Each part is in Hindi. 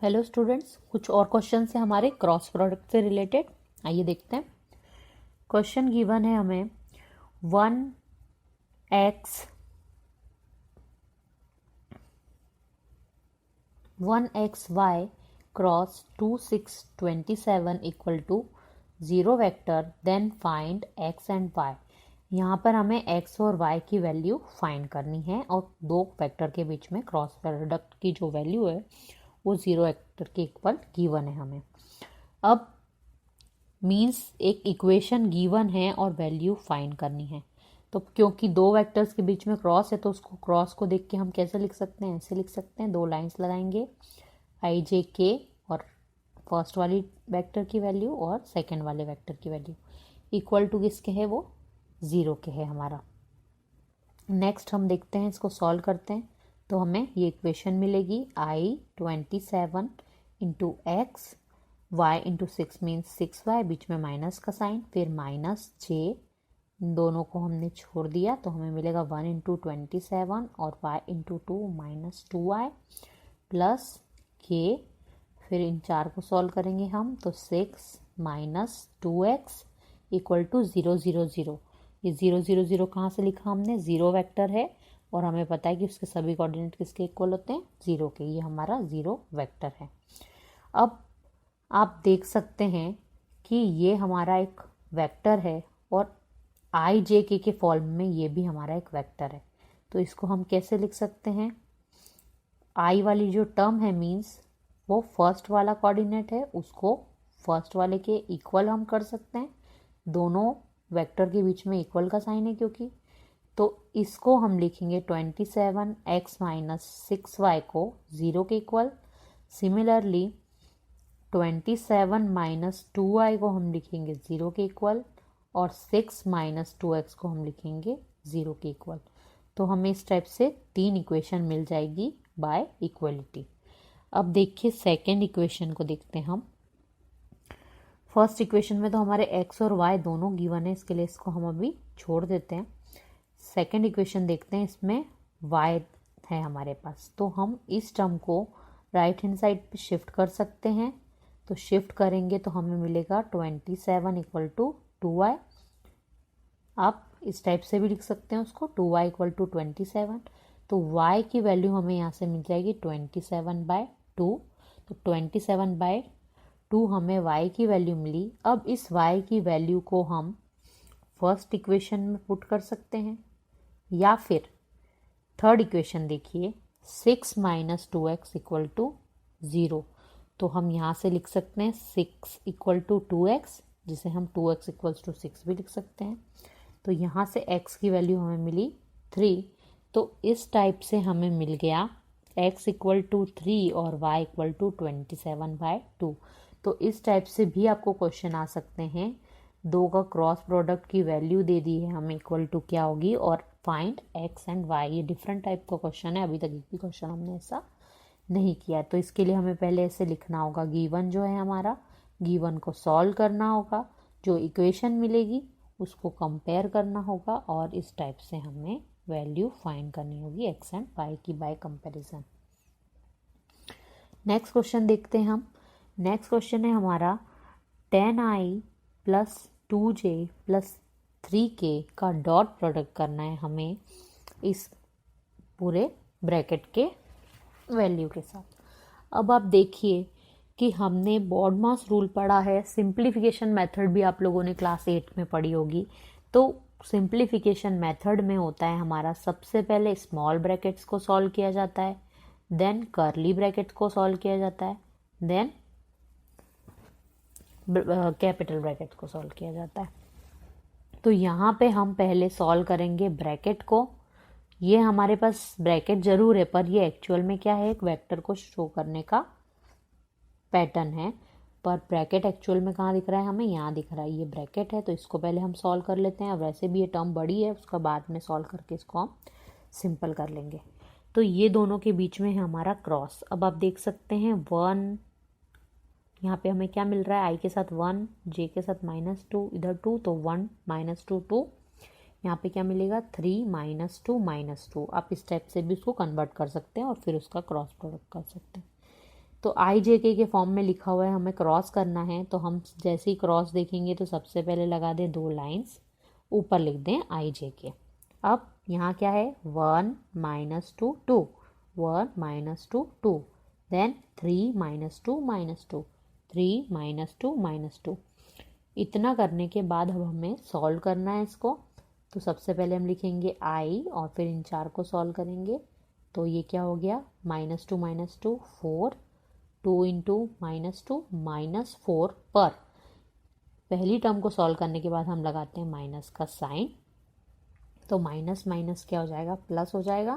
हेलो स्टूडेंट्स, कुछ और क्वेश्चन है हमारे क्रॉस प्रोडक्ट से रिलेटेड। आइए देखते हैं। क्वेश्चन गिवन है हमें 1x y cross 2 6 27 equal to 0 vector, then find x and y। यहाँ पर हमें x और y की वैल्यू फाइंड करनी है और दो वेक्टर के बीच में क्रॉस प्रोडक्ट की जो वैल्यू है वो 0 वेक्टर के इक्वल गिवन है हमें। अब मीन्स एक इक्वेशन गिवन है और वैल्यू फाइंड करनी है, तो क्योंकि दो वेक्टर्स के बीच में क्रॉस है तो उसको क्रॉस को देख के हम कैसे लिख सकते हैं, ऐसे लिख सकते हैं। दो लाइंस लगाएंगे, आई जे के और फर्स्ट वाली वेक्टर की वैल्यू और सेकंड वाले वेक्टर की वैल्यू इक्वल टू किसके है, वो 0 के है हमारा। नेक्स्ट हम देखते हैं, इसको सॉल्व करते हैं तो हमें ये इक्वेशन मिलेगी I27 into x y into 6 means 6y, बीच में माइनस का साइन, फिर माइनस जे, दोनों को हमने छोड़ दिया तो हमें मिलेगा 1 इंटू 27 और y into 2 minus 2y plus के। फिर इन चार को सॉल्व करेंगे हम तो 6 माइनस 2x इक्वल टू 0 0 0। ये 0 0 0 कहाँ से लिखा हमने, 0 वेक्टर है और हमें पता है कि उसके सभी कोऑर्डिनेट किसके इक्वल होते हैं, 0 के। ये हमारा 0 वेक्टर है। अब आप देख सकते हैं कि ये हमारा एक वेक्टर है और आई जे के फॉर्म में ये भी हमारा एक वेक्टर है। तो इसको हम कैसे लिख सकते हैं, आई वाली जो टर्म है मीन्स वो फर्स्ट वाला कोऑर्डिनेट है, उसको फर्स्ट वाले के इक्वल हम कर सकते हैं। दोनों वेक्टर के बीच में इक्वल का साइन है क्योंकि, तो इसको हम लिखेंगे 27x माइनस 6y को 0 के इक्वल। सिमिलरली 27 माइनस 2y को हम लिखेंगे 0 के इक्वल और 6 माइनस 2x को हम लिखेंगे 0 के इक्वल। तो हमें इस टाइप से तीन इक्वेशन मिल जाएगी बाय इक्वलिटी। अब देखिए सेकेंड इक्वेशन को देखते हैं हम। फर्स्ट इक्वेशन में तो हमारे x और y दोनों गिवन है, इसके लिए इसको हम अभी छोड़ देते हैं। सेकेंड इक्वेशन देखते हैं, इसमें y है हमारे पास, तो हम इस टर्म को राइट हैंड साइड पे शिफ्ट कर सकते हैं। तो शिफ्ट करेंगे तो हमें मिलेगा 27 इक्वल टू 2y। आप इस टाइप से भी लिख सकते हैं उसको, 2y इक्वल टू 27। तो y की वैल्यू हमें यहाँ से मिल जाएगी 27/2। तो 27/2 हमें y की वैल्यू मिली। अब इस y की वैल्यू को हम फर्स्ट इक्वेशन में पुट कर सकते हैं या फिर थर्ड इक्वेशन देखिए, 6 माइनस 2x इक्वल टू 0। तो हम यहाँ से लिख सकते हैं 6 इक्वल टू 2x, जिसे हम 2x इक्वल्स टू 6 भी लिख सकते हैं। तो यहाँ से x की वैल्यू हमें मिली 3। तो इस टाइप से हमें मिल गया x इक्वल टू 3 और y इक्वल टू 27/2। तो इस टाइप से भी आपको क्वेश्चन आ सकते हैं। दो का क्रॉस प्रोडक्ट की वैल्यू दे दी है हमें इक्वल टू क्या होगी और फाइंड x एंड y। ये डिफरेंट टाइप का क्वेश्चन है, अभी तक एक भी क्वेश्चन हमने ऐसा नहीं किया। तो इसके लिए हमें पहले ऐसे लिखना होगा, गिवन जो है हमारा, गिवन को सॉल्व करना होगा, जो इक्वेशन मिलेगी उसको कंपेयर करना होगा और इस टाइप से हमें वैल्यू फाइंड करनी होगी x एंड y की बाय कंपैरिजन। नेक्स्ट क्वेश्चन देखते हैं हम। नेक्स्ट क्वेश्चन है हमारा 10i plus 2j plus 3k का डॉट प्रोडक्ट करना है हमें इस पूरे ब्रैकेट के वैल्यू के साथ। अब आप देखिए कि हमने बॉडमास रूल पढ़ा है, सिंप्लीफिकेशन मेथड भी आप लोगों ने क्लास 8 में पढ़ी होगी। तो सिंप्लीफिकेशन मेथड में होता है हमारा, सबसे पहले स्मॉल ब्रैकेट्स को सॉल्व किया जाता है, देन कर्ली ब्रैकेट्स को सॉल्व किया जाता है, देन कैपिटल ब्रैकेट्स को सॉल्व किया जाता है। तो यहाँ पे हम पहले सॉल्व करेंगे ब्रैकेट को। ये हमारे पास ब्रैकेट जरूर है पर ये एक्चुअल में क्या है, एक वेक्टर को शो करने का पैटर्न है, पर ब्रैकेट एक्चुअल में कहाँ दिख रहा है, हमें यहाँ दिख रहा है। ये ब्रैकेट है तो इसको पहले हम सॉल्व कर लेते हैं। अब वैसे भी ये टर्म बड़ी है, उसका बाद में सॉल्व करके इसको हम सिंपल कर लेंगे। तो ये दोनों के बीच में है हमारा क्रॉस। अब आप देख सकते हैं 1, यहाँ पे हमें क्या मिल रहा है, आई के साथ 1, जे के साथ -2, इधर 2, तो 1 -2 2। यहाँ पे क्या मिलेगा 3 -2 -2। आप इस टाइप से भी उसको कन्वर्ट कर सकते हैं और फिर उसका क्रॉस प्रोडक्ट कर सकते हैं। तो आई जे के फॉर्म में लिखा हुआ है, हमें क्रॉस करना है। तो हम जैसे ही क्रॉस देखेंगे तो सबसे पहले लगा दें 2 लाइंस, ऊपर लिख दें आई जे के। अब यहाँ क्या है, 1 - 2 2, 1 - 2 2, देन 3 - 2 -2, 3 - 2 -2। इतना करने के बाद अब हमें सॉल्व करना है इसको। तो सबसे पहले हम लिखेंगे आई और फिर इन 4 को सॉल्व करेंगे। तो ये क्या हो गया, -2 -2 4, 2 × -2 -4 पर। पहली टर्म को सॉल्व करने के बाद हम लगाते हैं माइनस का साइन। तो माइनस माइनस क्या हो जाएगा, प्लस हो जाएगा।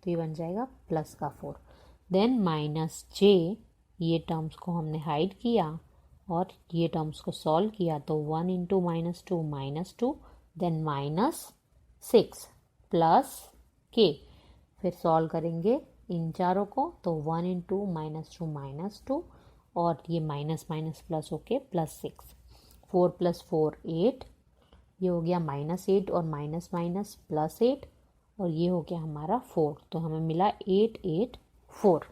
तो ये बन जाएगा प्लस का 4। देन -j, ये टर्म्स को हमने हाइड किया और ये टर्म्स को सॉल्व किया। तो 1 × -2 -2, देन -6 प्लस k। फिर सॉल्व करेंगे इन चारों को। तो 1 × -2 -2 और ये माइनस माइनस प्लस होके +6, 4 + 4 8, ये हो गया -8 और माइनस माइनस +8 और ये हो गया हमारा 4। तो हमें मिला 8 8 4।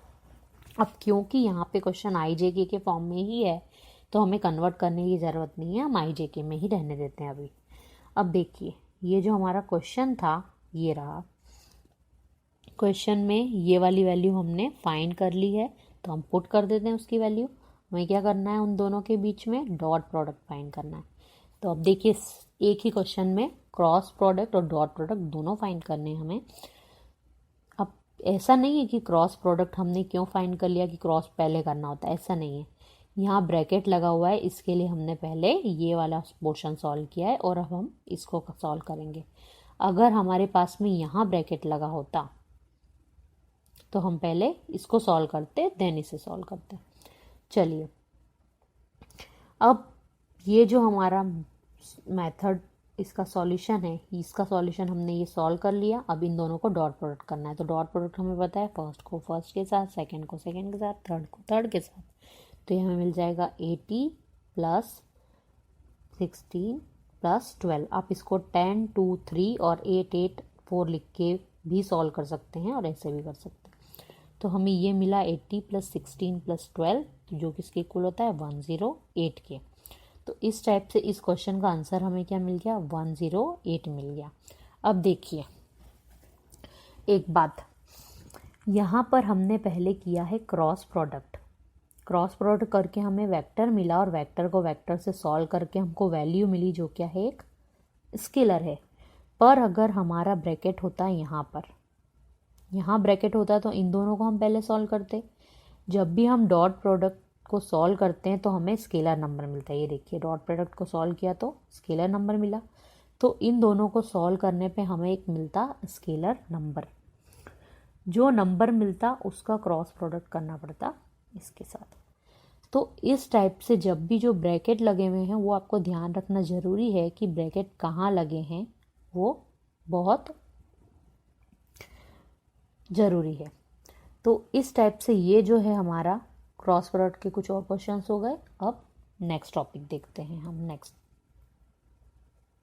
अब क्योंकि यहाँ पे क्वेश्चन आई जे के फॉर्म में ही है तो हमें कन्वर्ट करने की ज़रूरत नहीं है, हम आई जे के में ही रहने देते हैं अभी। अब देखिए, ये जो हमारा क्वेश्चन था ये रहा। क्वेश्चन में ये वाली वैल्यू हमने फाइंड कर ली है, तो हम पुट कर देते हैं उसकी वैल्यू। हमें क्या करना है, उन दोनों के बीच में डॉट प्रोडक्ट फाइंड करना है। तो अब देखिए, एक ही क्वेश्चन में क्रॉस प्रोडक्ट और डॉट प्रोडक्ट दोनों फाइंड करने हैं हमें। अब ऐसा नहीं है कि क्रॉस प्रोडक्ट हमने क्यों फाइंड कर लिया कि क्रॉस पहले करना होता है, ऐसा नहीं है। यहाँ ब्रैकेट लगा हुआ है, इसके लिए हमने पहले ये वाला पोर्शन सॉल्व किया है और अब हम इसको सॉल्व करेंगे। अगर हमारे पास में यहाँ ब्रैकेट लगा होता तो हम पहले इसको सॉल्व करते, देन इसे सॉल्व करते। चलिए, अब ये जो हमारा मेथड इसका सॉल्यूशन है, इसका सॉल्यूशन हमने ये सॉल्व कर लिया। अब इन दोनों को डॉट प्रोडक्ट करना है। तो डॉट प्रोडक्ट हमें पता है, फर्स्ट को फर्स्ट के साथ, सेकंड को सेकंड के साथ, थर्ड को थर्ड के साथ। तो ये हमें मिल जाएगा 80 + 16 + 12। आप इसको 10 2 3 और 8 8 4 लिख के भी सॉल्व कर सकते हैं और ऐसे भी कर सकते हैं। तो हमें ये मिला 80 + 16 + 12, जो किसके इक्वल होता है 108 के। तो इस टाइप से इस क्वेश्चन का आंसर हमें क्या मिल गया, 108 मिल गया। अब देखिए एक बात, यहाँ पर हमने पहले किया है क्रॉस प्रोडक्ट। क्रॉस प्रोडक्ट करके हमें वेक्टर मिला और वेक्टर को वेक्टर से सॉल्व करके हमको वैल्यू मिली जो क्या है, एक स्केलर है। पर अगर हमारा ब्रैकेट होता है यहाँ पर, यहाँ ब्रैकेट होता तो इन दोनों को हम पहले सॉल्व करते। जब भी हम डॉट प्रोडक्ट को सॉल्व करते हैं तो हमें स्केलर नंबर मिलता है। ये देखिए, डॉट प्रोडक्ट को सॉल्व किया तो स्केलर नंबर मिला। तो इन दोनों को सॉल्व करने पे हमें एक मिलता स्केलर नंबर। जो नंबर मिलता उसका क्रॉस प्रोडक्ट करना पड़ता इसके साथ। तो इस टाइप से जब भी जो ब्रैकेट लगे हुए हैं वो आपको ध्यान रखना ज़रूरी है कि ब्रैकेट कहाँ लगे हैं, वो बहुत ज़रूरी है। तो इस टाइप से ये जो है हमारा क्रॉस प्रोडक्ट के कुछ और क्वेश्चंस हो गए। अब नेक्स्ट टॉपिक देखते हैं हम। नेक्स्ट